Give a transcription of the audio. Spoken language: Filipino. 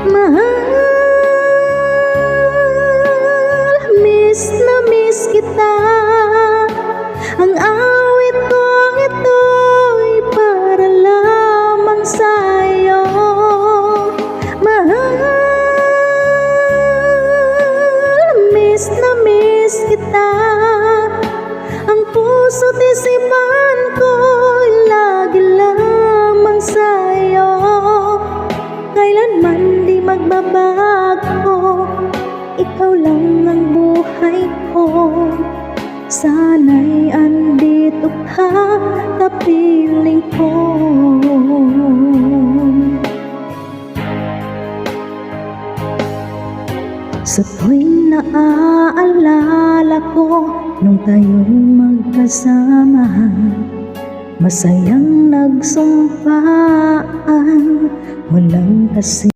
Mahal, miss na miss kita. Ang awit kong ito'y para lamang sa'yo. Mahal, miss na miss kita. Ang puso't isipan ko'y lagi lamang sa'yo. Kailanman di magbabago, ikaw lang ang buhay ko. Sana'y andito ka, kapiling ko. Sa tuwing naaalala ko nung tayo'y magkasama, masayang nagsumpaan, walang kasi